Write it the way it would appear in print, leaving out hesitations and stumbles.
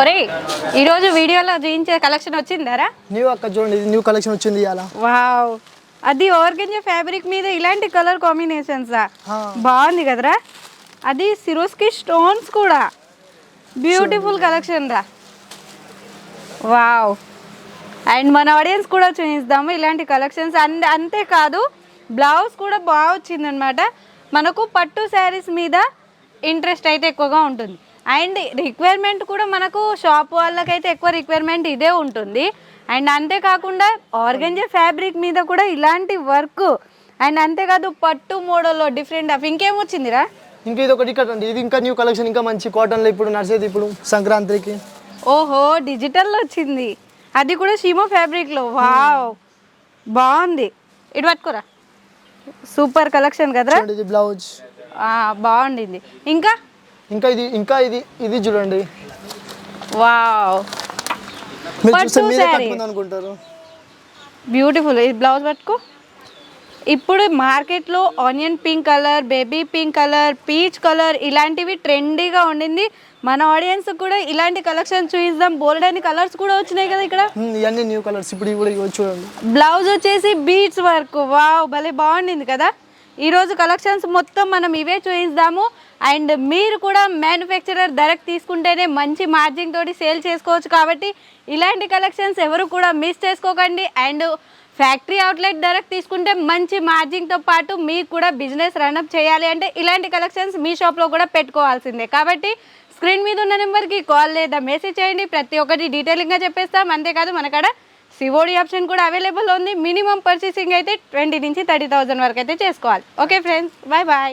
ఒరే ఈరోజు వీడియోలో చూపించే కలెక్షన్ వచ్చిందారా? న్యూ అక్క చూడండి, ఇది న్యూ కలెక్షన్ వచ్చింది ఇయాల. వావ్, అది ఆర్గంజా ఫ్యాబ్రిక్ మీద ఇలాంటి కలర్ కాంబినేషన్స్ బాగుంది కదరా. అది సిరోస్కి స్టోన్స్ కూడా బ్యూటిఫుల్ కలెక్షన్ రా. వావ్, అండ్ మన ఆడియన్స్ కూడా చూపిస్తాము ఇలాంటి కలెక్షన్స్. అంతేకాదు బ్లౌజ్ కూడా బాగా వచ్చిందనమాట. మనకు పట్టు శారీస్ మీద ఇంట్రెస్ట్ అయితే ఎక్కువగా ఉంటుంది. అండ్ రిక్వైర్మెంట్ కూడా మనకు షాప్ వాళ్ళకైతే ఎక్కువ రిక్వైర్మెంట్ ఇదే ఉంటుంది. అండ్ అంతేకాకుండా ఆర్గంజా ఫ్యాబ్రిక్ మీద కూడా ఇలాంటి వర్క్. అండ్ అంతేకాదు పట్టు మోడల్లో డిఫరెంట్ ఇంకేమొచ్చిందిరా? ఇంకా ఇది ఒకటి ఇక్కడ, ఇది ఇంకా న్యూ కలెక్షన్, ఇంకా మంచి కాటన్లో ఇప్పుడు నడిచేది ఇప్పుడు సంక్రాంతికి. ఓహో, డిజిటల్లో వచ్చింది, అది కూడా షీమో ఫ్యాబ్రిక్లో. వావ్, బాగుంది. ఇటు పట్టుకోరా, సూపర్ కలెక్షన్ కదరా. ఇది బ్లౌజ్ బాగుండింది. ఇంకా ఇది చూడండి. వావ్, అనుకుంటారు బ్యూటిఫుల్. ఇది బ్లౌజ్ పట్టుకో. ఇప్పుడు మార్కెట్లో onion pink colour, baby pink colour, peach colour ఇలాంటివి ట్రెండీగా ఉండింది. మన ఆడియన్స్ కూడా ఇలాంటి కలెక్షన్ చూద్దాం. బోల్డ్ అని కలర్స్ కూడా వచ్చినాయి కదా ఇక్కడ. ఇవన్నీ న్యూ కలర్స్ ఇప్పుడు కూడా చూడండి. బ్లౌజ్ వచ్చేసి బీడ్స్ వర్క్. వావ్, భలే బాగుండింది కదా. ఈరోజు కలెక్షన్స్ మొత్తం మనం ఇవే చూపిస్తాము. అండ్ మీరు కూడా మ్యానుఫ్యాక్చరర్ డైరెక్ట్ తీసుకుంటేనే మంచి మార్జిన్ తోటి సేల్ చేసుకోవచ్చు. కాబట్టి ఇలాంటి కలెక్షన్స్ ఎవరు కూడా మిస్ చేసుకోకండి. అండ్ ఫ్యాక్టరీ అవుట్లెట్ డైరెక్ట్ తీసుకుంటే మంచి మార్జిన్తో పాటు మీకు కూడా బిజినెస్ రన్అప్ చేయాలి అంటే ఇలాంటి కలెక్షన్స్ మీ షాప్లో కూడా పెట్టుకోవాల్సిందే. కాబట్టి స్క్రీన్ మీద ఉన్న నెంబర్కి కాల్ లేదా మెసేజ్ చేయండి. ప్రతి ఒక్కటి డీటెయిలింగ్గా చెప్పేస్తాం. అంతేకాదు మన కాడ సిఓడి ఆప్షన్ కూడా అవైలబుల్ ఉంది. మినిమం పర్చేసింగ్ అయితే 20,000 నుంచి 30,000 వరకు అయితే చేసుకోవాలి. Okay friends, bye bye.